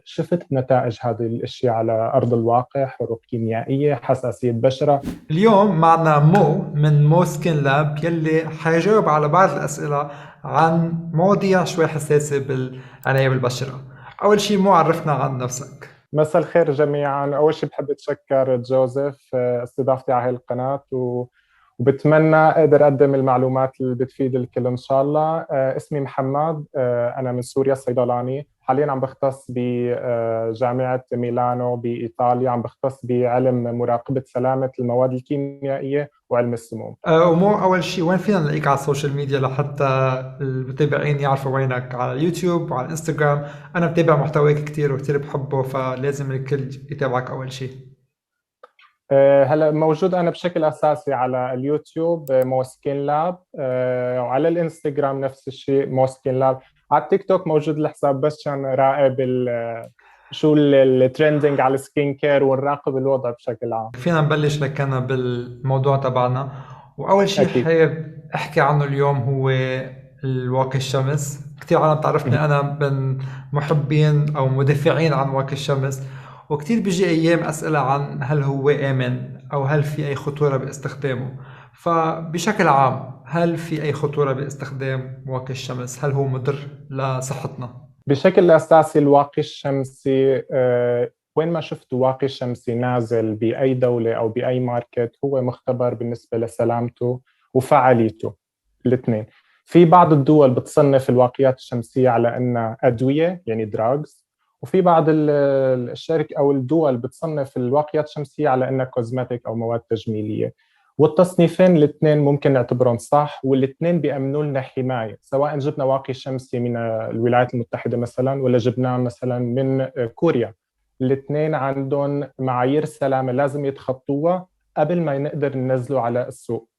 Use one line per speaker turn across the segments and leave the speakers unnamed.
شفت نتائج هذه الاشياء على ارض الواقع؟ حروق كيميائيه، حساسيه بشره.
اليوم معنا مو من مو سكين لاب يلي حيجاوب على بعض الأسئلة عن مواضيع شوي حساسة بالعناية بالبشرة. أول شي مو عرفنا عن نفسك.
مساء الخير جميعا. اول شيء بحب اتشكر جوزيف استضافتي على هذه القناه وبتمنى اقدر اقدم المعلومات اللي بتفيد الكل ان شاء الله. اسمي محمد، انا من سوريا، صيدلاني. حاليا عم بختص بجامعه ميلانو بايطاليا، عم بختص بعلم مراقبه سلامه المواد الكيميائيه وعلم السموم.
ومو أول شي وين فينا نلاقيك على السوشيال ميديا لحتى المتابعين يعرفوا وينك؟ على اليوتيوب وعلى الانستغرام. أنا بتابع محتواك كتير وكتير بحبه، فلازم الكل يتابعك أول شي.
هلا موجود انا بشكل اساسي على اليوتيوب موسكين لاب، وعلى الانستغرام نفس الشيء موسكين لاب. على التيك توك موجود الحساب بس عشان راقب شو الترندنج على السكين كير ونراقب الوضع بشكل عام.
فينا نبلش لك أنا بالموضوع تبعنا. وأول شي
اكيد.
حابب أحكي عنه اليوم هو الواقي الشمس. كتير عالم تعرفني أنا من محبين أو مدافعين عن واقي الشمس، وكتير بيجي أيام أسئلة عن هل هو آمن أو هل في أي خطورة باستخدامه. فبشكل عام، هل في أي خطورة باستخدام واقي الشمس؟ هل هو مضر لصحتنا؟
بشكل اساسي الواقي الشمسي، وين ما شفت واقي شمسي نازل باي دوله او باي ماركت هو مختبر بالنسبه لسلامته وفعاليته الاثنين. في بعض الدول بتصنف الواقيات الشمسيه على انها ادويه، يعني دراجز، وفي بعض الشركة او الدول بتصنف الواقيات الشمسيه على انها كوزماتيك او مواد تجميليه. والتصنيفين الاثنين ممكن نعتبرهم صح، والاثنين بيأمنوا لنا حمايه، سواء جبنا واقي شمسي من الولايات المتحده مثلا ولا جبناه مثلا من كوريا. الاثنين عندهم معايير سلامه لازم يتخطوها قبل ما نقدر ننزله على السوق.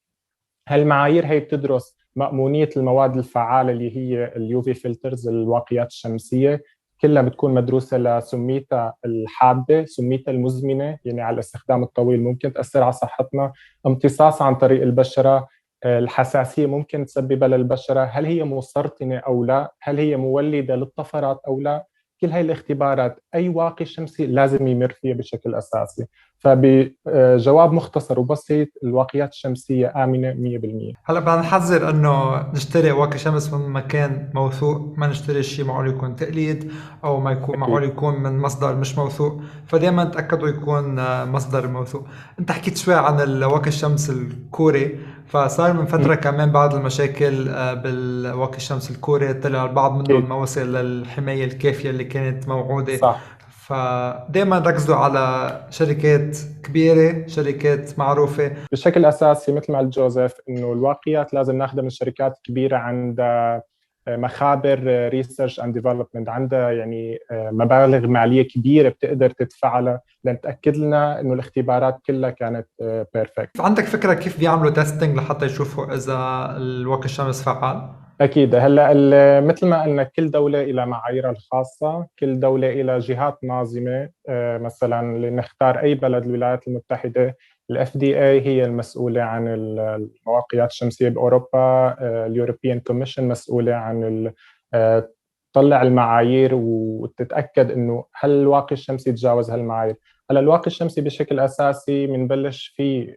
هالمعايير هي بتدرس مأمونية المواد الفعالة اللي هي اليو في فلترز، الواقيات الشمسية. كلها بتكون مدروسة لسميتها الحادة، سميتها المزمنة، يعني على الاستخدام الطويل ممكن تأثر على صحتنا. امتصاص عن طريق البشرة، الحساسية ممكن تسببها للبشرة، هل هي مسرطنة أو لا، هل هي مولدة للطفرات أو لا. كل هاي الاختبارات أي واقي شمسي لازم يمر فيها بشكل أساسي. فبجواب مختصر وبسيط، الواقيات الشمسية آمنة 100%.
هلا بدنا نحذر انه نشتري واقي شمس من مكان موثوق، ما نشتري شيء معقول يكون تقليد او ما يكون معقول
أكيد.
يكون من مصدر مش موثوق. فدائما تاكدوا يكون مصدر موثوق. انت حكيت شوي عن الواقي الشمس الكوري، فصار من فتره كمان بعض المشاكل بالواقي الشمس الكوري، طلع البعض منهم
أكيد.
ما وصل للحمايه الكافيه اللي كانت موعوده.
صح.
فدائما ركزوا على شركات كبيره، شركات معروفه.
بشكل أساسي مثل ما قال جوزيف، إنه الواقيات لازم ناخذها من شركات كبيرة عندها مخابر ريسيرش اند ديفلوبمنت، عندها يعني مبالغ مالية كبيرة بتقدر تدفعها لنتأكد لنا إنه الاختبارات كلها كانت بيرفكت.
عندك فكرة كيف بيعملوا تيستينج لحتى يشوفوا إذا الواقي الشمس فعال؟
أكيد. هلا مثل ما قلنا كل دولة إلى معاييرها الخاصة، كل دولة إلى جهات ناظمة. مثلا لنختار أي بلد، الولايات المتحدة الاف دي اي هي المسؤولة عن المواقيات الشمسية بأوروبا. اليوروبيان كوميشن مسؤولة عن تطلع المعايير وتتأكد إنه هل الواقي الشمسي تجاوز هالمعايير. هلا الواقي الشمسي بشكل أساسي بنبلش فيه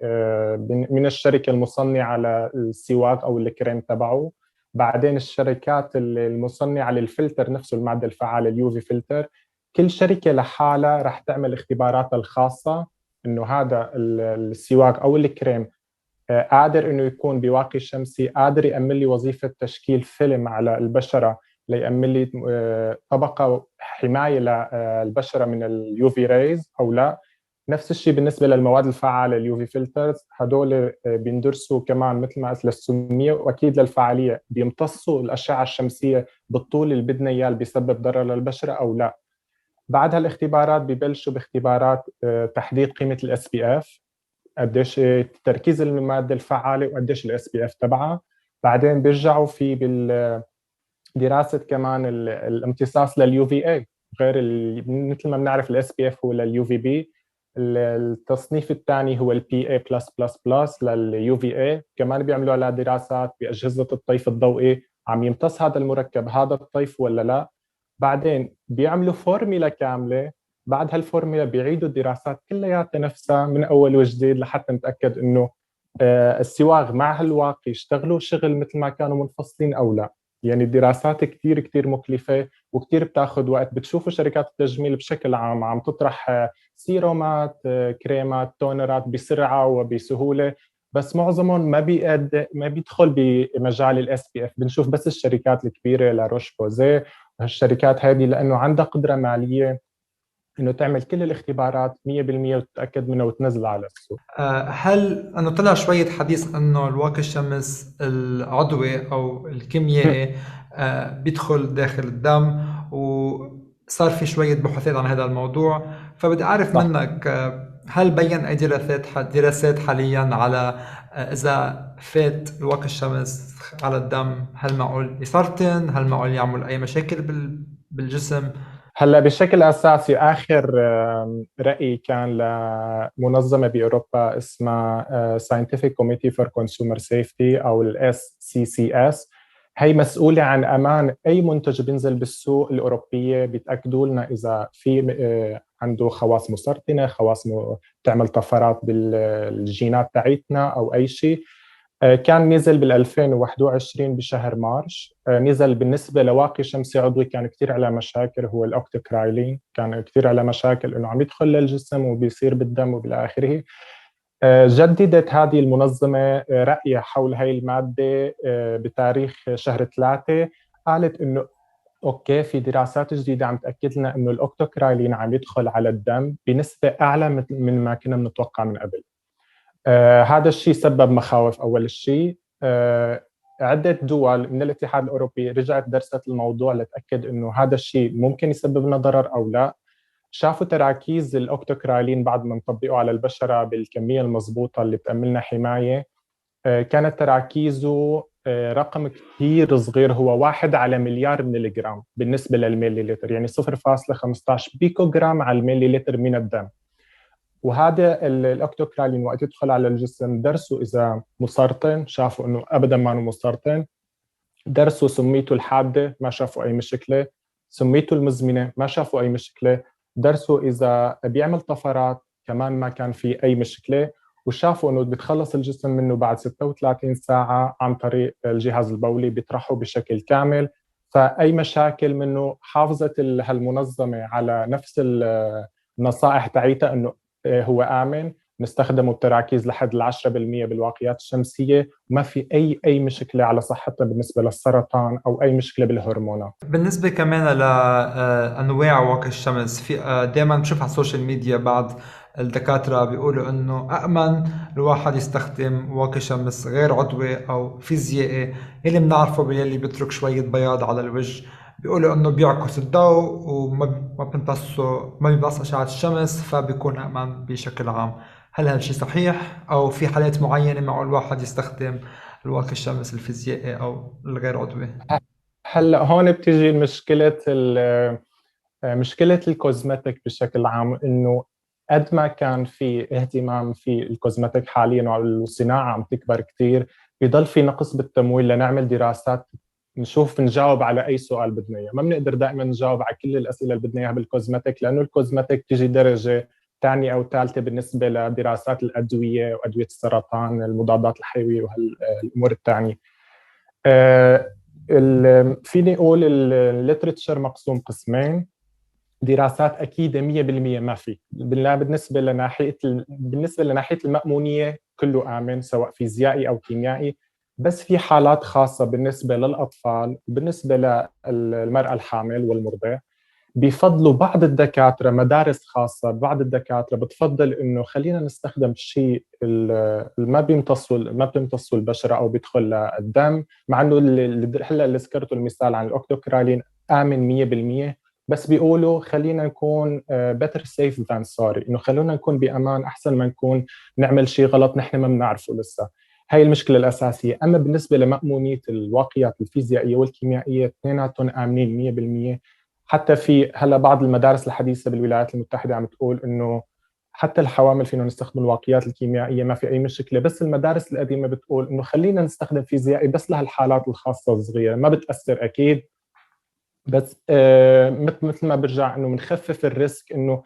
من الشركة المصنعة للسواك أو الكريم تبعه. بعدين الشركات المصنعه للفلتر نفسه، الماده الفعاله اليو في فلتر. كل شركه لحالها راح تعمل اختباراتها الخاصه انه هذا السواك او الكريم قادر انه يكون بواقي شمسي، قادر يعمل لي وظيفه تشكيل فيلم على البشره، ليعمل لي طبقه حمايه للبشره من اليو في ريز او لا. نفس الشيء بالنسبه للمواد الفعاله اليو في فلترز، هدول بيندرسوا كمان مثل ما قلت للسميه واكيد للفعاليه، بيمتصوا الاشعه الشمسيه بالطول اللي بدنا اياه اللي بيسبب ضرر للبشره او لا. بعد هالاختبارات ببلشوا باختبارات تحديد قيمه الاس بي اف، قديش تركيز الماده الفعاله وقديش الاس بي اف تبعها. بعدين بيرجعوا في بالدراسه كمان الامتصاص لليو في اي، غير مثل ما بنعرف الاس بي اف هو لليو في بي. التصنيف الثاني هو البي اي بلس بلس بلس لليو في اي، كمان بيعملوا على دراسات باجهزه الطيف الضوئي، عم يمتص هذا المركب هذا الطيف ولا لا. بعدين بيعملوا فورميلا كامله، بعد هالفورميلا بيعيدوا الدراسات كلياتها نفسها من اول وجديد لحتى نتاكد انه السواغ مع هالواقي اشتغلوا شغل مثل ما كانوا منفصلين او لا. يعني الدراسات كثير كثير مكلفه وكثير بتاخذ وقت. بتشوفوا شركات التجميل بشكل عام عم تطرح سيرومات، كريمات، تونرات بسرعه وبسهوله، بس معظمهم ما بيدخل بمجال الاس بي اف. بنشوف بس الشركات الكبيره لاروش بوزيه هالشركات هذه لانه عندها قدره ماليه انه تعمل كل الاختبارات 100% وتتاكد منها وتنزلها على السوق.
هل أنه طلع شوية حديث أنه الواقي الشمس العضوي أو الكيميائي بيدخل داخل الدم، وصار في شوية بحوثات عن هذا الموضوع، فبدي أعرف
صح.
منك هل بين أي دراسات حاليا على إذا فات الواقي الشمس على الدم هل معقول يسرطن، هل معقول يعمل أي مشاكل بالجسم؟
هلا بشكل اساسي اخر راي كان لمنظمه باوروبا اسمها Scientific Committee for Consumer Safety او الاس سي سي اس. هي مسؤوله عن امان اي منتج بينزل بالسوق الاوروبيه، بيتاكدوا لنا اذا في عنده خواص مسرطنه، خواص بتعمل طفرات بالجينات تاعتنا او اي شيء. كان نزل بال 2021 بشهر مارس. نزل بالنسبه لواقي شمسي عضوي كان كثير على مشاكل، هو الاوكتوكرايلين كان كثير على مشاكل انه عم يدخل للجسم وبيصير بالدم وبالى اخره. جددت هذه المنظمه رايها حول هاي الماده بتاريخ شهر 3. قالت انه اوكي في دراسات جديده عم تاكد لنا انه الاوكتوكرايلين عم يدخل على الدم بنسبه اعلى من ما كنا بنتوقع من قبل. هذا الشيء سبب مخاوف. أول شيء عدة دول من الاتحاد الأوروبي رجعت درست الموضوع لتأكد أنه هذا الشيء ممكن يسبب لنا ضرر أو لا. شافوا تراكيز الأوكتوكرالين بعد ما نطبقه على البشرة بالكمية المضبوطة اللي بتأملنا حماية. كانت تراكيزه رقم كثير صغير، هو 1 على مليار مليغرام بالنسبة للميلي لتر، يعني 0.15 بيكوغرام على الميلي لتر من الدم. وهذا الاوكتوكرالين وقت يدخل على الجسم درسوا اذا مسرطن، شافوا انه ابدا ما مسرطن. درسوا سميته الحاده، ما شافوا اي مشكله. سميته المزمنه، ما شافوا اي مشكله. درسوا اذا بيعمل طفرات، كمان ما كان في اي مشكله. وشافوا انه بيتخلص الجسم منه بعد 36 ساعه عن طريق الجهاز البولي، بيطرحه بشكل كامل. فاي مشاكل منه حافظت هالمنظمه على نفس النصائح تاعيتها انه هو آمن، نستخدمه بتراكيز لحد 10% بالواقيات الشمسية، وما في أي مشكلة على صحتنا بالنسبة للسرطان أو أي مشكلة بالهرمونات.
بالنسبة كمان لأنواع واقي الشمس، في دائما بشوف على السوشيال ميديا بعض الدكاترة بيقولوا إنه أأمن الواحد يستخدم واقي شمس غير عضوي أو فيزيائي اللي بنعرفه باللي بيترك شوية بياض على الوجه. بيقولوا إنه بيعكس الضوء وما بيمتصه، ما بيمتص أشعة الشمس، فبيكون أأمن بشكل عام. هل هالشي صحيح أو في حالات معينة معه الواحد يستخدم الواقي الشمس الفيزيائي أو الغير عضوي؟
هلا هون بتيجي مشكلة الكوزمتيك بشكل عام، إنه قد ما كان في اهتمام في الكوزمتيك حاليا والصناعة عم تكبر كثير، بيضل في نقص بالتمويل لنعمل دراسات نشوف نجاوب على أي سؤال بدنا إياه. ما بنقدر دائما نجاوب على كل الأسئلة اللي بدنا إياها بالكوزمتيك، لأنه الكوزمتيك تيجي درجة ثانية أو ثالثة بالنسبة لدراسات الأدوية وأدوية السرطان، المضادات الحيوية وهالأمور الثانية. فيني أقول الليترتشر مقسوم قسمين. دراسات اكيده 100% ما في. بالنسبه لناحيه المامونيه كله امن سواء فيزيائي او كيميائي. بس في حالات خاصه بالنسبه للاطفال وبالنسبه للمراه الحامل والمرضع، بيفضلوا بعض الدكاتره، مدارس خاصه بعض الدكاتره بتفضل انه خلينا نستخدم شيء ما بيمتصوا البشره او بيدخل للدم، مع انه هلا اللي ذكرته المثال عن الاوكتوكرالين امن 100%. بس بيقولوا خلينا نكون better safe than sorry، انه خلونا نكون بامان احسن ما نكون نعمل شيء غلط نحن ما بنعرفه لسه. هاي المشكله الاساسيه. اما بالنسبه لمأمونيه الواقيات الفيزيائيه والكيميائيه اثنيناتهم امنين 100%. حتى في هلا بعض المدارس الحديثه بالولايات المتحده عم تقول انه حتى الحوامل فينا نستخدم الواقيات الكيميائيه ما في اي مشكله، بس المدارس القديمه بتقول انه خلينا نستخدم فيزيائي بس لهالحالات الخاصه الصغيره، ما بتاثر اكيد. بس مثل ما برجع انه بنخفف الريسك، انه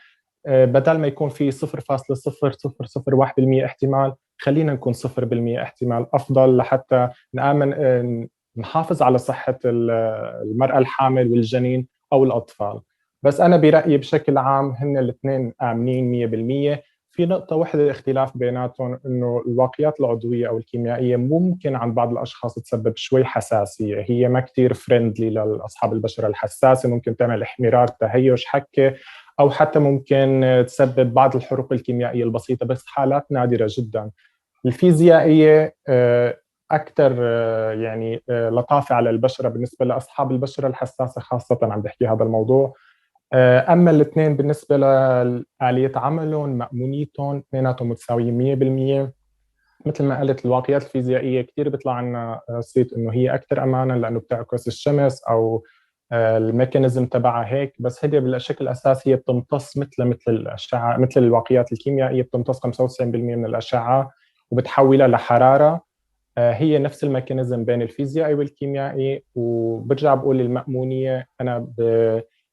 بدل ما يكون في 0.0001% احتمال، خلينا نكون 0% احتمال افضل، لحتى نآمن نحافظ على صحة المرأة الحامل والجنين او الاطفال. بس انا برأيي بشكل عام هن الاثنين آمنين 100%. في نقطة واحدة اختلاف بيناتهم، انه الواقيات العضوية او الكيميائية ممكن عند بعض الاشخاص تسبب شوي حساسية، هي ما كتير فريندلي لاصحاب البشرة الحساسة، ممكن تعمل احمرار، تهيج، حكة، او حتى ممكن تسبب بعض الحروق الكيميائية البسيطة، بس حالات نادرة جدا. الفيزيائية أكثر يعني لطافة على البشرة بالنسبة لأصحاب البشرة الحساسة خاصة، عم بحكي هذا الموضوع. أما الاثنين بالنسبة لآلية عملهم، مأمونيتهم، اثنيناتهم متساويين 100%. مثل ما قلت، الواقيات الفيزيائية كثير بيطلع لنا صيت إنه هي أكثر أمانا لأنه بتعكس الشمس، أو الميكانيزم تبعها هيك. بس هي بالشكل الأساسي هي بتمتص مثل الأشعة، مثل الواقيات الكيميائية بتمتص 95% من الأشعة وبتحولها لحرارة. هي نفس الميكانيزم بين الفيزيائي والكيميائي. وبرجع بقول المأمونية، أنا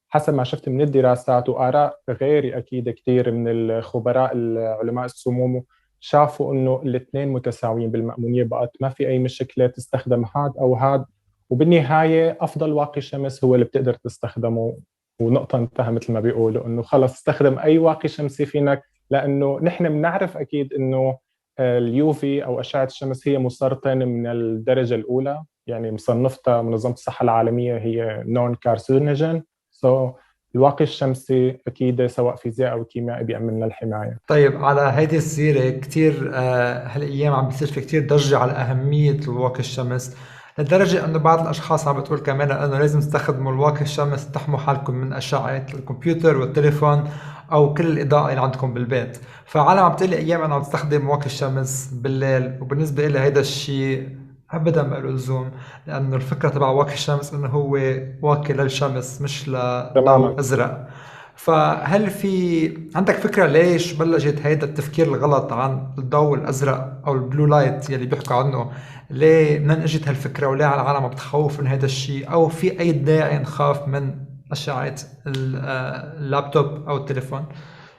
حسب ما شفت من الدراسات وآراء غيري أكيد كثير من الخبراء علماء السموم، شافوا إنه الاثنين متساويين بالمأمونية، بقت ما في أي مشكلة تستخدم هاد أو هاد. وبالنهاية أفضل واقي شمس هو اللي بتقدر تستخدمه. ونقطة انتهى، مثل ما بيقولوا إنه خلص استخدم أي واقي شمسي فينك، لأنه نحن بنعرف أكيد إنه اليوفي أو أشعة الشمس هي مسرطن من الدرجة الأولى، يعني مصنفتها منظمة الصحة العالمية هي نون كارسينوجين. سو الواقي الشمسي أكيد سواء فيزياء أو كيمياء بيأمن لنا الحماية.
طيب، على هيدي السيرة كتير هالأيام عم بيصير في كتير ضجة على أهمية الواقي الشمس، لدرجة إنه بعض الأشخاص عم بتقول كمان إنه لازم تستخدموا الواقي الشمس تحموا حالكم من أشعة الكمبيوتر والتليفون أو كل الإضاءة اللي عندكم بالبيت. فعالم عم بتقلي أيام أنا عم بستخدم واقي الشمس بالليل، وبالنسبة إلي هيدا الشيء أبدا ما له لزوم، لأنه الفكرة تبع واقي الشمس إنه هو واقي للشمس مش لضوء
تماما.
أزرق. فهل في عندك فكرة ليش بلشت هيدا التفكير الغلط عن الضوء الأزرق أو البلو لايت يلي بيحكوا عنه؟ ليه منين اجت هالفكرة وليه العالم عم بتخوف من هيدا الشيء، أو في أي داعي نخاف من أشعة اللابتوب أو التليفون؟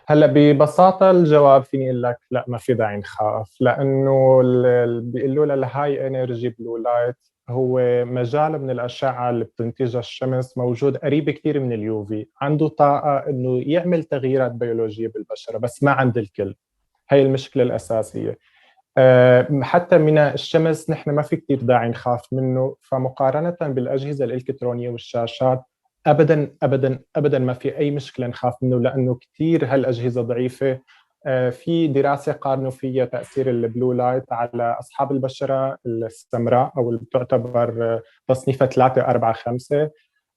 هلا ببساطة الجواب فيني أقول لك لا، ما في داعي نخاف، لأنه بيقولوا له الهاي انرجي بلو لايت هو مجال من الأشعة اللي بتنتجها الشمس موجود قريب كثير من اليوفي، عنده طاقة إنه يعمل تغييرات بيولوجية بالبشرة، بس ما عند الكل. هي المشكلة الأساسية. حتى من الشمس نحن ما في كثير داعي نخاف منه، فمقارنة بالأجهزة الإلكترونية والشاشات أبدا أبدا أبدا ما في أي مشكلة نخاف منه، لأنه كثير هالأجهزة ضعيفة. في دراسة قارنوا فيها تأثير البلو لايت على أصحاب البشرة السمراء، أو اللي تعتبر تصنيفها 3 4 5.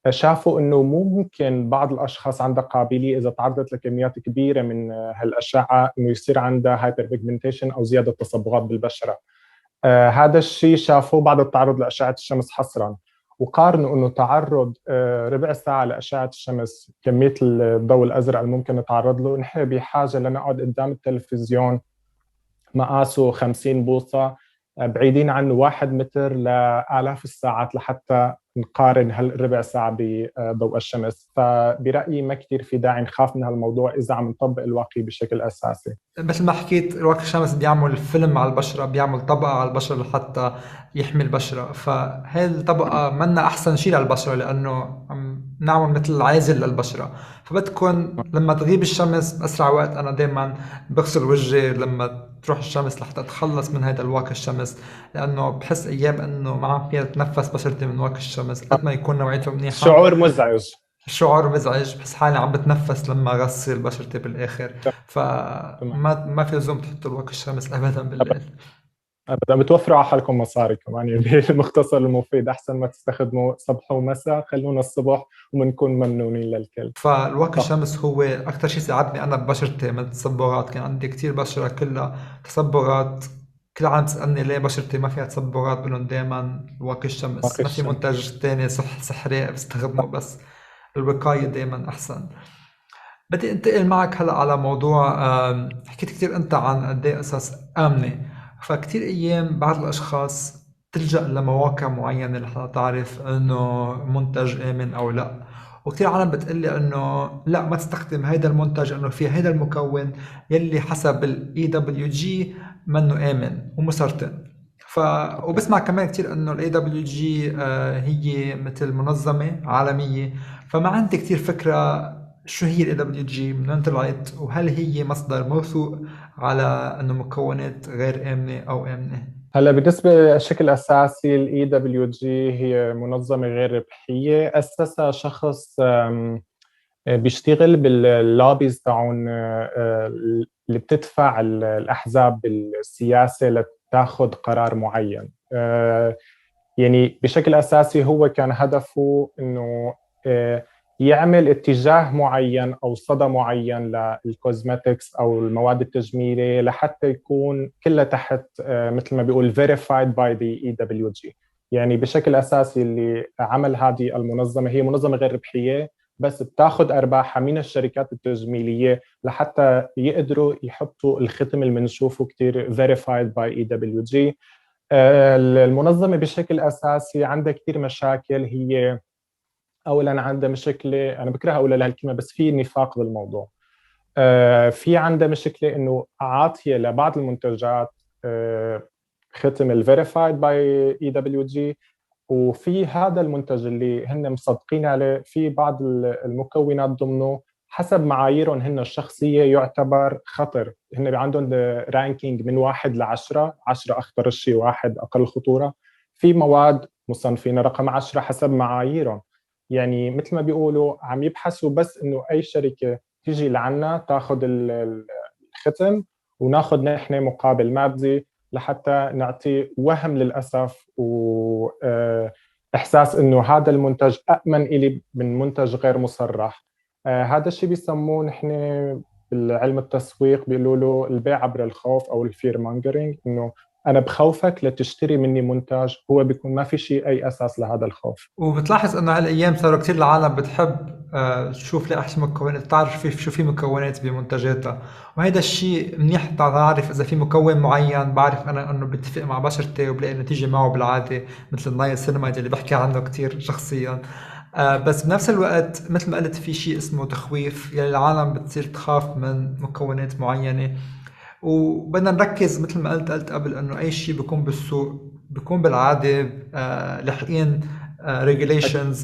شافوا انه ممكن بعض الاشخاص عندها قابليه اذا تعرضت لكميات كبيره من هالاشعه انه يصير عندها هايبر بيجمنتيشن او زياده تصبغات بالبشره. هذا الشيء شافوه بعد التعرض لاشعه الشمس حصرا. وقارنوا انه تعرض ربع ساعه لاشعه الشمس، كميه الضوء الازرق الممكن نتعرض له، نحن بحاجه لنقعد قدام التلفزيون مقاسه 50 بوصة بعيدين عنه 1 متر لآلاف الساعات لحتى نقارن هالربع ساعة بضوء الشمس. فبرأيي ما كثير في داعي نخاف من هالموضوع إذا عم نطبق الواقي بشكل أساسي.
مثل ما حكيت، واقي الشمس بيعمل فيلم على البشرة، بيعمل طبقة على البشرة لحتى يحمي البشرة، فهي الطبقة منا أحسن شيء للبشرة لأنه عم نعمل مثل عازل للبشرة. فبتكون لما تغيب الشمس بأسرع وقت، أنا دايما بغسل وجهي لما تروح الشمس لحتى أتخلص من هذا الواقي الشمس، لأنه بحس أيام إنه ما عم فيها تنفس بشرتي من واقي الشمس قد ما يكون نوعيته منيحة.
شعور مزعج.
شعور مزعج، بحس حالي عم بتنفس لما غسل بشرتي بالاخر.
تمام.
فما في لزوم تحطوا الواقي الشمس ابدا بالليل.
أبدا، بتوفروا على حالكم مصاري كمان يعني بالمختصر المفيد، أحسن ما تستخدموا صبح ومساء، خلونا الصبح وبنكون ممنونين للكل.
فالواقي
صح.
الشمس هو اكثر شيء ساعدني انا ببشرتي من التصبغات. كان عندي كتير بشرة كلها تصبغات، كل العالم تسألني ليه بشرتي ما فيها تصبغات، بقول لهم دائما واقي الشمس،
واقي
ما في
الشمس.
منتج تاني سحري بستخدمه، بس الوقاية دائما احسن. بدي انتقل معك هلا على موضوع، حكيت كثير انت عن قد ايه قصص امنه. فكتير ايام بعض الاشخاص تلجأ لمواقع معينة لحتى تعرف إنه منتج آمن أو لا. وكتير عالم بتقلي إنه لا، ما تستخدم هيدا المنتج إنه في هيدا المكون يلي حسب ال EWG منه آمن ومسرطن. ف وبسمع كمان كتير إنه ال AWG هي مثل منظمة عالمية. فما عندي كتير فكرة شو هي ال AWG، من وين طلعت، وهل هي مصدر موثوق على إنه مكونات غير آمنة أو آمنة.
هلا بالنسبة بشكل أساسي ال EWG هي منظمة غير ربحية أسسها شخص بيشتغل باللوبيز تاعون اللي بتدفع الأحزاب بالسياسة لتاخذ قرار معين. يعني بشكل أساسي هو كان هدفه إنه يعمل اتجاه معين أو صدى معين للكوزماتكس أو المواد التجميلية لحتى يكون كلها تحت مثل ما بيقول verified by the EWG. يعني بشكل أساسي اللي عمل هذه المنظمة هي منظمة غير ربحية، بس بتاخذ أرباحها من الشركات التجميلية لحتى يقدروا يحطوا الختم اللي بنشوفه كتير verified by EWG. المنظمة بشكل أساسي عندها كتير مشاكل. هي أولا عندها مشكلة، أنا بكره أقول لها الكلمة بس في نفاق بالموضوع. في عندها مشكلة إنه عاطية لبعض المنتجات ختم الفيريفايد باي اي دبليو جي، وفي هذا المنتج اللي هن مصدقين عليه في بعض المكونات ضمنه حسب معاييرهم هن الشخصية يعتبر خطر. هن عندهم رانكينج من 1 ل10، 10 أخطر شيء، 1 أقل خطورة. في مواد مصنفين رقم 10 حسب معاييرهم. يعني مثل ما بيقولوا عم يبحثوا بس إنه أي شركة تيجي لعنا تاخذ الختم وناخذ نحن مقابل مادي لحتى نعطي وهم للأسف وإحساس إنه هذا المنتج أأمن إلي من منتج غير مصرح. هذا الشيء بيسموه نحن بالعلم التسويق بيقولوا له البيع عبر الخوف أو الفير مونجرينج، إنه أنا بخوفك لتشتري مني منتج هو بيكون ما في شيء أي أساس لهذا الخوف.
وبتلاحظ انه هالايام صاروا كتير العالم بتحب تشوف لي احسن مكونات، تعرف شو في مكونات بمنتجاتها. وهيدا الشيء منيح تعرف اذا في مكون معين بعرف انا انه بيتفق مع بشرتي وبلاقي النتيجه معه بالعاده، مثل النايل سيناميد اللي بحكي عنه كتير شخصيا. بس بنفس الوقت مثل ما قلت في شيء اسمه تخويف، يعني العالم بتصير تخاف من مكونات معينه. وبدنا نركز مثل ما قلت قبل انه اي شيء بيكون بالسوق بيكون بالعاده لاحقين regulations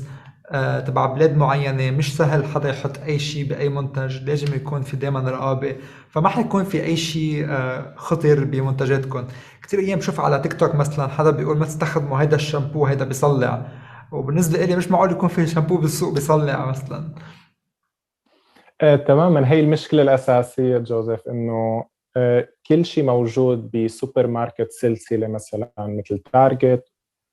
تبع بلاد معينة. مش سهل حدا يحط أي شيء بأي منتج، لازم يكون في دائما رقابة. فما حيكون في أي شيء خطر بمنتجاتكم. كتير أيام بشوف على تيك توك مثلا حدا بيقول ما تستخدموا هيدا الشامبو هيدا بيصلع، وبالنسبة لي مش معقول يكون في شامبو بالسوق بيصلع مثلا.
تماما، هي المشكلة الأساسية جوزيف، إنه كل شيء موجود بسوبر ماركت سلسلة مثلا مثل تارجت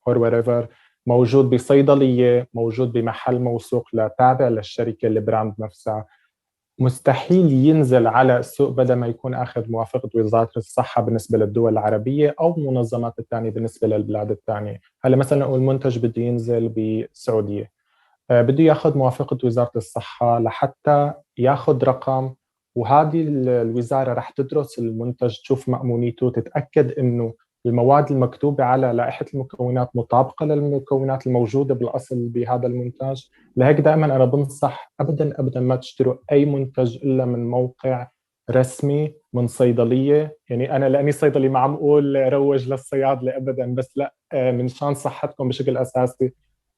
or whatever، موجود بصيدلية، موجود بمحل موثوق تابع للشركة البراند نفسها، مستحيل ينزل على السوق بدل ما يكون أخذ موافقة وزارة الصحة بالنسبة للدول العربية أو منظمات الثانية بالنسبة للبلاد الثانية. هلا مثلا نقول منتج بده ينزل بالسعودية، بده ياخذ موافقة وزارة الصحة لحتى ياخذ رقم، وهذه الوزارة رح تدرس المنتج تشوف مأمونيته، تتأكد إنه المواد المكتوبة على لائحة المكونات مطابقة للمكونات الموجودة بالأصل بهذا المنتج. لهيك دائما أنا بنصح أبدا أبدا ما تشتروا أي منتج إلا من موقع رسمي، من صيدلية. يعني أنا لأني صيدلي ما عم أقول روج للصيادلة أبدا، بس لا، من شان صحتكم بشكل أساسي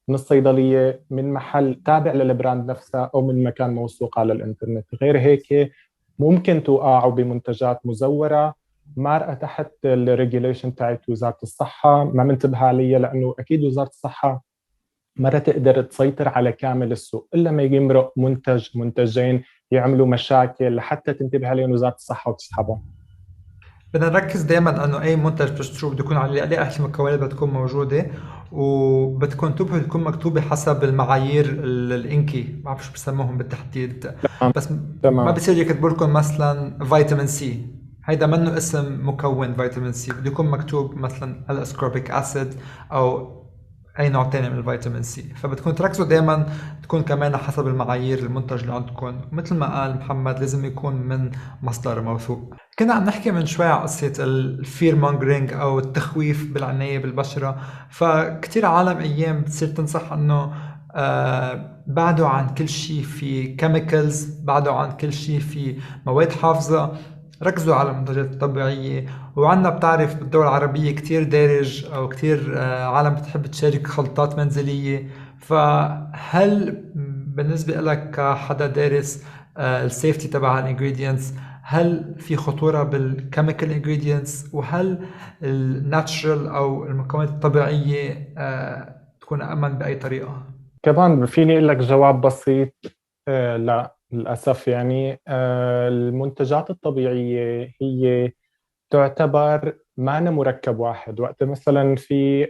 من الصيدلية، من محل تابع للبراند نفسها أو من مكان موثوق على الإنترنت. غير هيك ممكن توقعوا بمنتجات مزورة مارقة تحت الريجيليشن تاعت وزارة الصحة ما منتبه عليها، لأنه أكيد وزارة الصحة مرة تقدر تسيطر على كامل السوق إلا ما يمرق منتج منتجين يعملوا مشاكل لحتى تنتبه عليهم وزارة الصحة وتسحبهم.
بدنا نركز دائما انه اي منتج بتشتروه بده يكون عليه احسن المكونات بدها تكون موجوده، وبتكون تكون مكتوبه حسب المعايير الانكي، ما بعرف شو بسموهم بالتحديد. بس ما
تمام.
بصير يكتبوا لكم مثلا فيتامين سي، هيدا منه اسم مكون فيتامين سي، بده يكون مكتوب مثلا الاسكوربيك اسيد او اي نوع تاني من الفيتامين سي. فبتكون تركزوا دائما تكون كمان حسب المعايير المنتج اللي عندكم، مثل ما قال محمد لازم يكون من مصدر موثوق. كنا عم نحكي من شوي على قصة الفير مونجرينج او التخويف بالعناية بالبشرة. فكتير عالم ايام بتصير تنصح انه بعدوا عن كل شيء في كيميكلز، بعدوا عن كل شيء في مواد حافظة، ركزوا على المنتجات الطبيعية. وعنا بتعرف بالدول العربية كتير دارج أو كتير عالم بتحب تشارك خلطات منزلية. فهل بالنسبة لك كحدا دارس السيفتي تبع الانجريدينتس، هل في خطورة بالكيميكال انجريدينتس، وهل الناتشرال أو المكونات الطبيعية تكون أمن بأي طريقة؟
كمان فيني أقول لك جواب بسيط. لا للأسف، يعني المنتجات الطبيعية هي تعتبر معنا مركب واحد. وقت مثلا في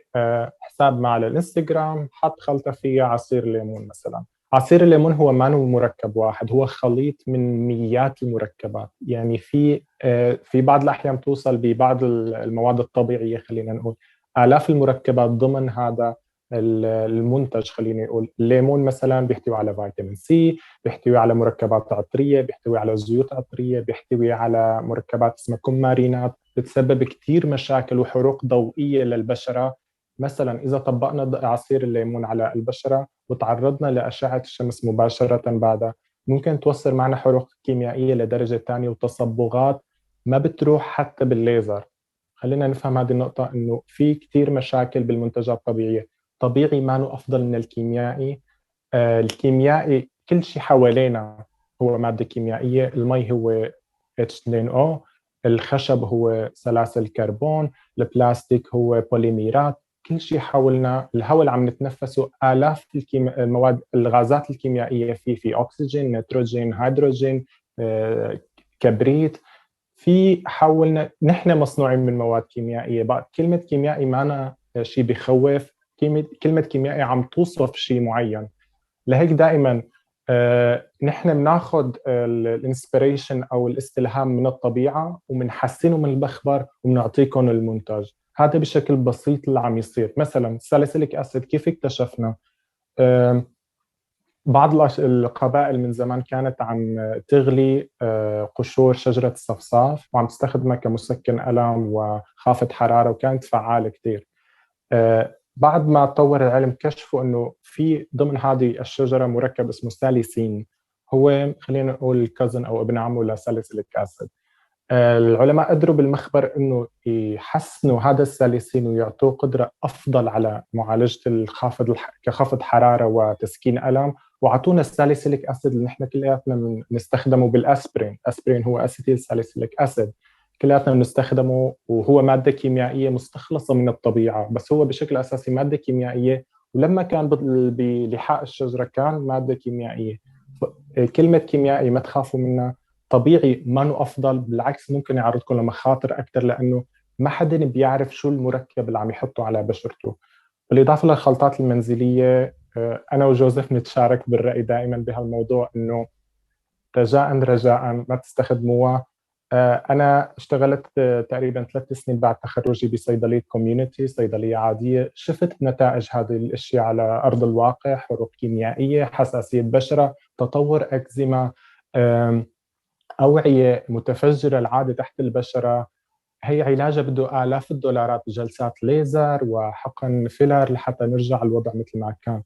حساب ما على الانستغرام حط خلطة فيها عصير ليمون مثلا، عصير الليمون هو معه مركب واحد، هو خليط من مئات المركبات. يعني في بعض الأحيان توصل ببعض المواد الطبيعية، خلينا نقول آلاف المركبات ضمن هذا المنتج. خليني اقول الليمون مثلا بيحتوي على فيتامين سي، بيحتوي على مركبات عطريه، بيحتوي على زيوت عطريه، بيحتوي على مركبات اسمها كمارينات بتسبب كثير مشاكل وحروق ضوئيه للبشره. مثلا اذا طبقنا عصير الليمون على البشره وتعرضنا لاشعه الشمس مباشره بعدها، ممكن توصل معنا حروق كيميائيه لدرجه ثانيه وتصبغات ما بتروح حتى بالليزر. خلينا نفهم هذه النقطة، إنه في كثير مشاكل بالمنتجات الطبيعية. طبيعي ما هو أفضل من الكيميائي. الكيميائي كل شيء حوالينا هو مادة كيميائية. المي هو H2O، الخشب هو سلاسل كربون، البلاستيك هو بوليميرات. كل شيء حولنا، الهواء اللي عم نتنفسه آلاف المواد، الغازات الكيميائية في أكسجين، نيتروجين، هيدروجين، كبريت. في حولنا نحن مصنوعين من مواد كيميائيه. بقى كلمه كيميائي معنا شيء بخوف، كلمه كيميائي عم توصف شيء معين. لهيك دائما نحن بناخذ الانسبريشن او الاستلهام من الطبيعه وبنحسنه من المخبر وبنعطيكم المنتج. هذا بشكل بسيط اللي عم يصير. مثلا ساليسيليك اسيد كيف اكتشفنا؟ بعض القبائل من زمان كانت عم تغلي قشور شجرة الصفصاف وعم تستخدمها كمسكن ألم وخافض حرارة، وكانت فعالة كثير. بعد ما تطور العلم كشفوا أنه في ضمن هذه الشجرة مركب اسمه ساليسين، هو خلينا نقول الكازن أو ابن عمه لساليسيليك أسيد. العلماء قدروا بالمخبر انه يحسنوا هذا الساليسين ويعطوه قدره افضل على معالجه كخفض حراره وتسكين الم، واعطونا الساليسيليك اسيد اللي نحن كلياتنا بنستخدمه بالاسبرين. اسبرين هو اسيتيل ساليسيليك اسيد، كلياتنا بنستخدمه، وهو ماده كيميائيه مستخلصه من الطبيعه، بس هو بشكل اساسي ماده كيميائيه، ولما كان بلحاء الشجره كان ماده كيميائيه. كلمه كيميائي ما تخافوا منها، طبيعي ما انه افضل، بالعكس ممكن يعرضكم لمخاطر اكثر، لانه ما حدا بيعرف شو المركب اللي عم يحطه على بشرته. بالاضافه للخلطات المنزليه، انا وجوزيف نتشارك بالراي دائما بهالموضوع، انه رجاء ما تستخدموها. انا اشتغلت تقريبا 3 سنين بعد تخرجي بصيدليه كوميونتي، صيدليه عاديه. شفت نتائج هذه الاشياء على ارض الواقع: حروق كيميائيه، حساسيه بشره، تطور اكزيما، أوعية متفجرة العادة تحت البشرة. هي علاجها بده آلاف الدولارات، جلسات ليزر وحقن فيلر لحتى نرجع الوضع مثل ما كان.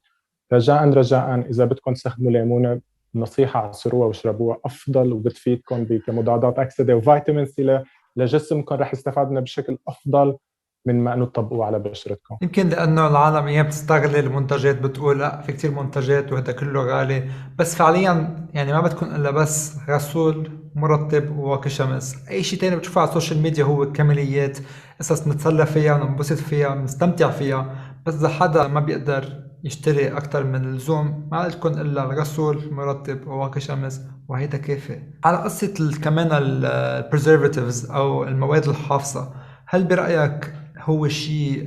رجاء إذا بدكم تستخدموا ليمونة، نصيحة عصروها واشربوها أفضل، وبتفيدكم كمضادات أكسدة وفيتامين سي لجسمكم، رح يستفاد منها بشكل أفضل من ما أنه تطبقوه على بشرتكم.
يمكن لأنه العالم أيام بتستغل المنتجات، بتقول لا في كتير منتجات وهذا كله غالي، بس فعليا يعني ما بتكون إلا بس غسول مرطب وواقي شمس. أي شيء تاني بتشوفه على السوشيال ميديا هو كماليات، قصص نتسلى فيها وننبسط فيها ونستمتع فيها. بس إذا حدا ما بيقدر يشتري أكتر من اللزوم، ما لكم إلا الغسول مرطب وواقي شمس وهيدا كافي. على قصة كمان البريزرفاتيفز أو المواد الحافظة، هل برأيك هو شيء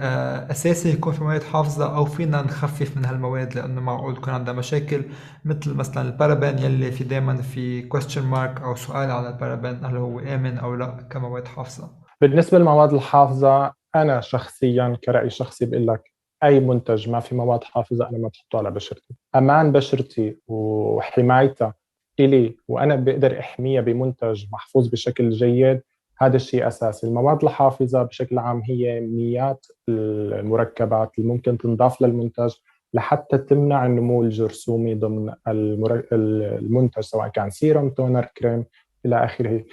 أساسي يكون في مواد حافظة، أو فينا نخفف من هالمواد؟ لأنه معقول يكون عندها مشاكل مثل مثلا البارابين، يلي في دايما في question mark أو سؤال على البارابين هل هو آمن أو لا كمواد حافظة.
بالنسبة للمواد الحافظة، أنا شخصيا كرأي شخصي بقول لك اي منتج ما في مواد حافظه انا ما بحطه على بشرتي. امان بشرتي وحمايتها الي وانا بقدر احميها بمنتج محفوظ بشكل جيد، هذا الشيء اساسي. المواد الحافظه بشكل عام هي ميات المركبات اللي ممكن تنضاف للمنتج لحتى تمنع النمو الجرثومي ضمن المنتج، سواء كان سيروم، تونر، كريم الى اخره.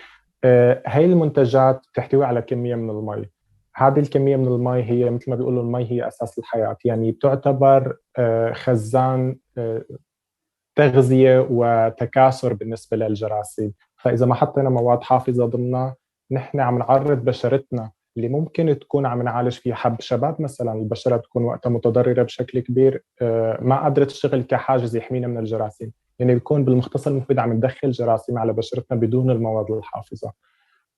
هاي المنتجات تحتوي على كميه من المي. هذه الكميه من المي هي مثل ما بيقولوا المي هي اساس الحياه، يعني بتعتبر خزان تغذيه وتكاثر بالنسبه للجراثيم. فاذا ما حطينا مواد حافظه ضمنها نحن عم نعرض بشرتنا اللي ممكن تكون عم نعالج فيها. حب شباب مثلا البشره تكون وقتها متضرره بشكل كبير، ما قادره تشتغل كحاجز يحمينا من الجراثيم، يعني بيكون بالمختصر المفيد عم ندخل جراثيم على بشرتنا بدون المواد الحافظه.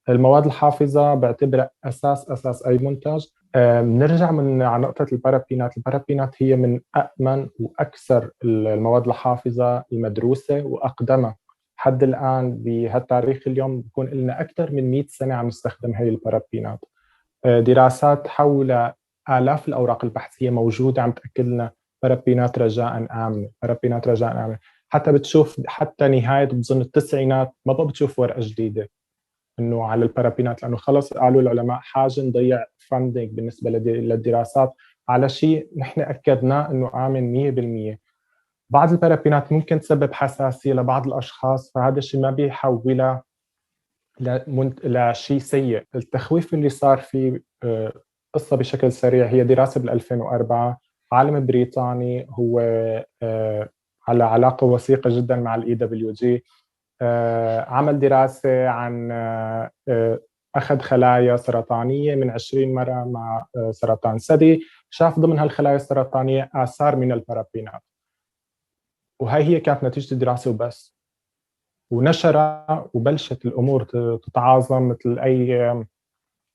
المواد الحافظة بعتبرها أساس أي منتج. بنرجع من على نقطة البارابينات. البارابينات هي من أأمن وأكثر المواد الحافظة المدروسة وأقدمها. حد الآن بهالتاريخ اليوم بيكون لنا أكثر من 100 سنة عم نستخدم هي البارابينات. دراسات حول آلاف الأوراق البحثية موجودة عم تأكد لنا بارابينات رجاء آمنة، بارابينات رجاء آمنة. حتى بتشوف حتى نهاية بظن التسعينات ما بقى بتشوف ورقة جديدة انه على البارابينات، لانه خلص قالوا العلماء حاجه نضيع فاندنج بالنسبه للدراسات على شيء نحن اكدناه انه امن 100%. بعض البارابينات ممكن تسبب حساسيه لبعض الاشخاص، فهذا الشيء ما بيحولها لشيء سيء. التخويف اللي صار فيه قصه بشكل سريع، هي دراسه بال 2004 عالم بريطاني هو على علاقه وثيقه جدا مع الاي دبليو جي. عمل دراسة عن أخذ خلايا سرطانية من 20 مرة مع سرطان ثدي، شاف ضمن هالخلايا السرطانية آثار من البارابينات، وهي هي كانت نتيجة الدراسة وبس. ونشرها وبلشت الأمور تتعاظم مثل أي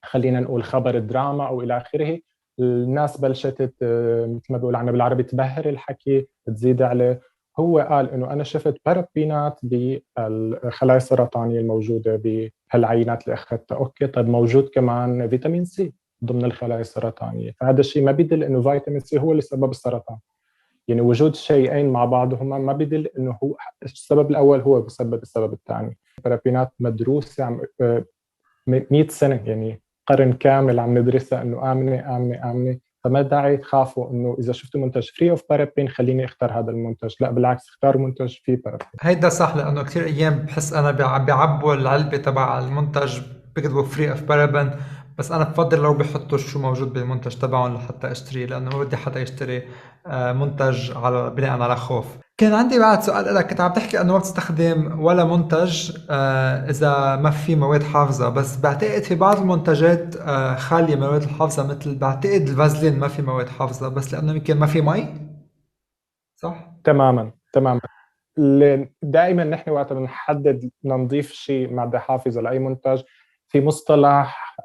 خلينا نقول خبر دراما أو إلى آخره. الناس بلشت مثل ما بيقول عنا بالعربي تبهر الحكي، تزيد عليه. هو قال انه انا شفت بارابينات بالخلايا السرطانيه الموجوده بهالعينات اللي اخذتها، اوكي طيب موجود كمان فيتامين سي ضمن الخلايا السرطانيه، فهذا الشيء ما بيدل انه فيتامين سي هو اللي سبب السرطان. يعني وجود شيئين مع بعضهما ما بيدل انه هو السبب الاول هو بسبب السبب الثاني. بارابينات مدروسه عم 100 سنه، يعني قرن كامل عم ندرسها انه امنه امنه امنه. فما داعي تخافوا انه اذا شفتوا منتج فري اوف بارابين خليني اختار هذا المنتج، لا بالعكس اختاروا منتج فيه بارابين.
هيدا صح، لانه كثير ايام بحس انا بيعبوا العلبه تبع المنتج بيكتبوا فري اوف بارابن، بس انا بفضل لو بيحطوا شو موجود بالمنتج تبعهم لحتى اشتريه، لانه ما بدي حدا يشتري منتج على بناء على خوف. كان عندي بعد سؤال لك، كنت عم تحكي انه ما بتستخدم ولا منتج اذا ما في مواد حافظه، بس بعتقد في بعض المنتجات خاليه من المواد الحافظه، مثل بعتقد الفازلين ما في مواد حافظه بس لانه يمكن ما في مي، صح؟
تماما تماما. دائما نحن وقت بنحدد نضيف شيء ماده حافظه لاي منتج، في مصطلح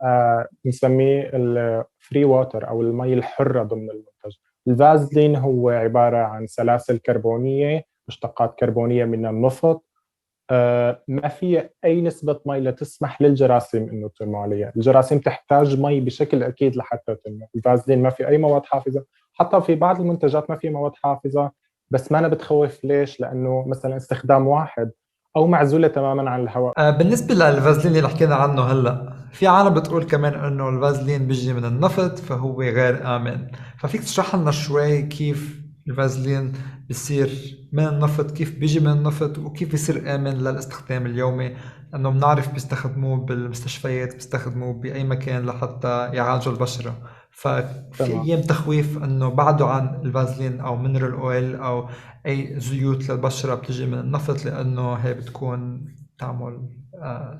بنسميه الفري ووتر او المي الحره ضمن المنتج. الفازلين هو عباره عن سلاسل كربونيه، مشتقات كربونيه من النفط، ما في اي نسبه مي لتسمح للجراثيم انه تنمو عليها. الجراثيم تحتاج مي بشكل اكيد لحتى تنمو. الفازلين ما في اي مواد حافظه، حتى في بعض المنتجات ما في مواد حافظه، بس ما أنا بتخوف. ليش؟ لانه مثلا استخدام واحد او معزوله تماما عن الهواء.
بالنسبة للفازلين اللي حكينا عنه هلا، في عالم بتقول كمان انه الفازلين بيجي من النفط فهو غير آمن، ففيك تشرح لنا شوي كيف الفازلين بيصير من النفط، كيف بيجي من النفط، وكيف بيصير آمن للاستخدام اليومي؟ لأنه بنعرف بيستخدموه بالمستشفيات، بيستخدموه بأي مكان لحتى يعالجوا البشرة، ففي
تمام.
أيام تخويف انه بعدوا عن الفازلين او مينرال اويل او اي زيوت للبشرة بتجي من النفط، لأنه هي بتكون تعمل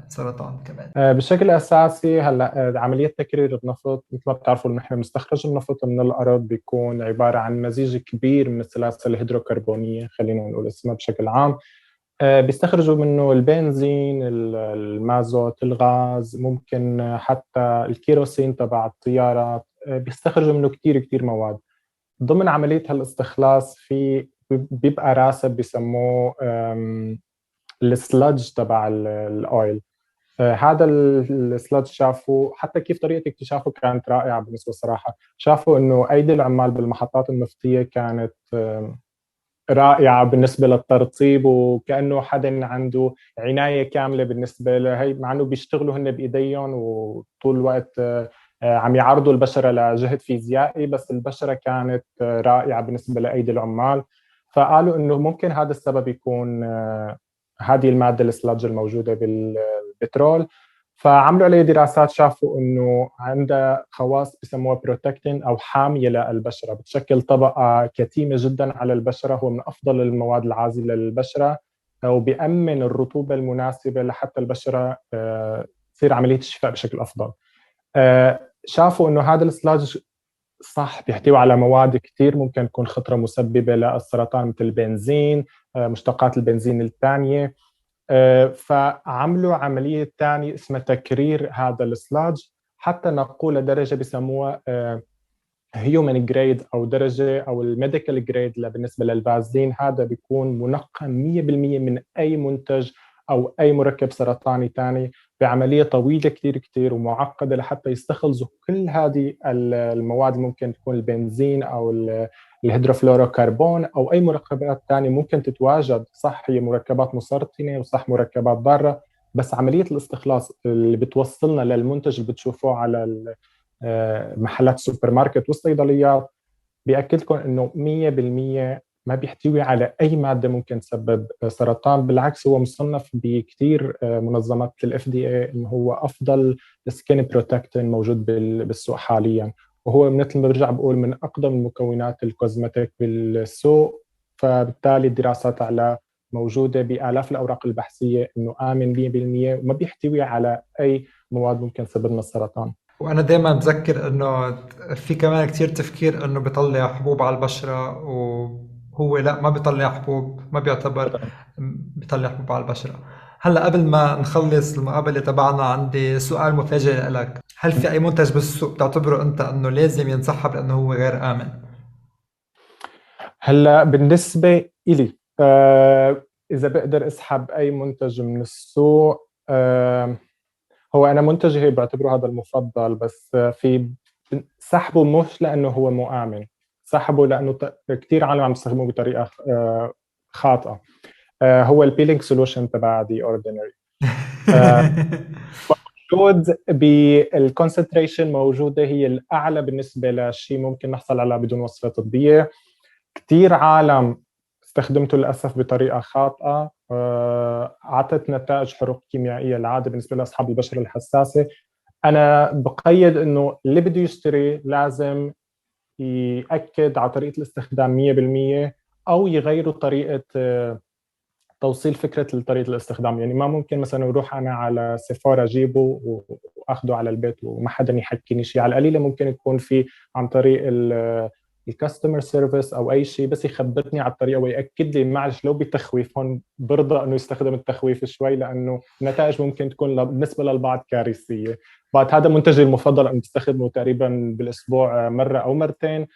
سرطان كمان.
بشكل اساسي هلا عمليه تكرير النفط مثل ما بتعرفوا نحن مستخرج النفط من الارض بيكون عباره عن مزيج كبير من السلاسل الهيدروكربونيه، خلينا نقول اسمها بشكل عام. بيستخرجوا منه البنزين، المازوت، الغاز، ممكن حتى الكيروسين تبع الطيارات. بيستخرجوا منه كتير كتير مواد. ضمن عملية هالاستخلاص في بيبقى راسب بيسموه السلادج تبع الاويل. هذا السلايد شافوا حتى كيف طريقة اكتشافه كانت رائعة بالنسبة الصراحة. شافوا إنه أيدي العمال بالمحطات النفطية كانت رائعة بالنسبة للترطيب، وكأنه حدا عنده عناية كاملة بالنسبة لهي، مع أنه بيشتغلوا هن بإيديهم وطول الوقت عم يعرضوا البشرة لجهد فيزيائي، بس البشرة كانت رائعة بالنسبة لأيدي العمال. فقالوا إنه ممكن هذا السبب يكون هذه المادة السلاج الموجودة بالبترول. فعملوا عليه دراسات، شافوا انه عندها خواص بسموها بروتكتين او حاميه للبشره، بتشكل طبقه كتيمه جدا على البشره، هو من افضل المواد العازله للبشره، وبيأمن الرطوبه المناسبه لحتى البشره تصير عمليه الشفاء بشكل افضل. شافوا انه هذا السلاج صح بيحتوي على مواد كثير ممكن تكون خطره مسببه للسرطان، مثل البنزين، مشتقات البنزين الثانيه. فعملوا عملية تانية اسمها تكرير هذا السلاج حتى نقول لدرجة بسموها هيومن جريد أو درجة أو الميديكال جريد بالنسبة للفازلين. هذا بيكون منقى 100% من أي منتج أو أي مركب سرطاني تاني بعملية طويلة كتير كتير ومعقدة لحتى يستخلصوا كل هذه المواد. ممكن تكون البنزين أو الهيدروفلوروكربون أو أي مركبات تانية ممكن تتواجد، صح هي مركبات مسرطنة وصح مركبات ضارة، بس عملية الاستخلاص اللي بتوصلنا للمنتج اللي بتشوفوه على محلات السوبر ماركت والصيدليات بيأكد لكم انه 100% ما بيحتوي على اي ماده ممكن تسبب سرطان. بالعكس هو مصنف بكثير منظمات الاف دي اي انه هو افضل سكين بروتكتين موجود بالسوق حاليا، وهو مثل ما برجع بقول من اقدم المكونات الكوزمتيك بالسوق. فبالتالي الدراسات على موجوده بالاف الاوراق البحثيه انه امن 100% وما بيحتوي على اي مواد ممكن تسبب لنا السرطان.
وانا دايما بذكر انه في كمان كتير تفكير انه بيطلع حبوب على البشرة، وهو لا، ما بيطلع حبوب، ما بيعتبر بيطلع حبوب على البشرة. هلا قبل ما نخلص المقابلة تبعنا عندي سؤال مفاجئ لك. هل في اي منتج بالسوق بتعتبره انت انه لازم ينسحب لانه هو غير آمن؟
هلا بالنسبه إلي اذا بقدر اسحب اي منتج من السوق، هو انا منتجي بعتبره هذا المفضل، بس في سحبه مش لانه هو مو امن، سحبه لانه كثير عالم عم يستخدموه بطريقه خاطئه. هو البيلينج سولوشن تبع دي اوردينري موجود بالكونسنتريشن موجوده هي الاعلى بالنسبه لشيء ممكن نحصل عليه بدون وصفه طبيه. كثير عالم استخدمته للاسف بطريقه خاطئه، اعطت نتائج حروق كيميائيه العاده بالنسبه لاصحاب البشره الحساسه. انا بقيد انه اللي بده يشتري لازم ياكد على طريقه الاستخدام 100%، او يغيروا طريقه توصيل فكره طريقه الاستخدام. يعني ما ممكن مثلا اروح انا على سيفورا اجيبه واخده على البيت وما حدا يحكيني شيء. على القليله ممكن يكون في عن طريق الكاستمر سيرفيس او اي شيء بس يخبرني على الطريقه وياكد لي. معلش لو بتخويف هون برضى انه يستخدم التخويف شوي، لانه النتائج ممكن تكون بالنسبه للبعض كارثيه. بعد هذا منتجي المفضل انه بستخدمه تقريبا بالاسبوع مره او مرتين.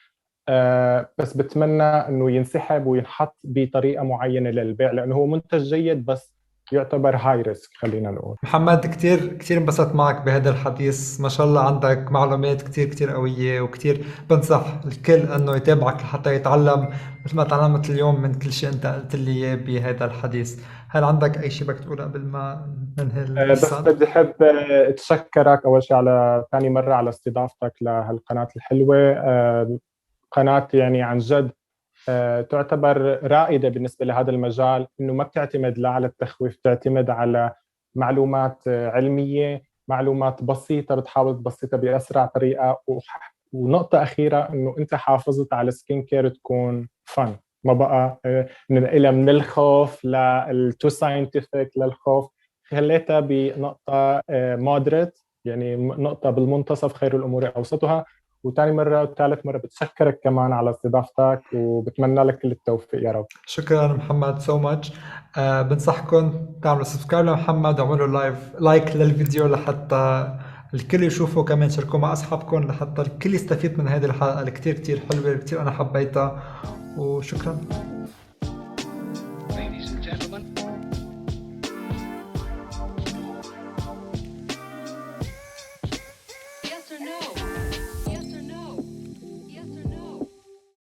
بس بتمنى انه ينسحب وينحط بطريقه معينه للبيع، لانه هو منتج جيد بس يعتبر هاي ريسك خلينا نقول.
محمد، كتير كتير انبسطت معك بهذا الحديث. ما شاء الله عندك معلومات كتير كتير قوية، وكتير بنصح الكل انه يتابعك لحتى يتعلم مثل ما تعلمت اليوم من كل شيء انت قلت لي اياه بهذا الحديث. هل عندك اي شيء بدك تقوله قبل ما ننهي
بس
الحصاد؟
بدي احب اتشكرك اول شيء على ثاني مره على استضافتك لهالقناه الحلوه. قناه يعني عن جد تعتبر رائده بالنسبه لهذا المجال، انه ما بتعتمد لا على التخويف، بتعتمد على معلومات علميه، معلومات بسيطه بتحاول تبسطها باسرع طريقه. ونقطه اخيره انه انت حافظت على سكين كير تكون فن، ما بقى ننقلها من الخوف للتو ساينتفك للخوف، خليتها بنقطه مودريت، يعني نقطه بالمنتصف، خير الامور اوسطها. وثاني مرة وثالث مرة بتشكرك كمان على استضافتك وبتمنى لك كل التوفيق يا رب.
شكرا محمد سو ماتش. بنصحكم تعملوا سبسكرايب لمحمد وعملوا لايك للفيديو لحتى الكل يشوفه، كمان شاركوه مع اصحابكم لحتى الكل يستفيد من هذه الحلقه اللي كتير كتير حلوه، كتير انا حبيتها. وشكرا.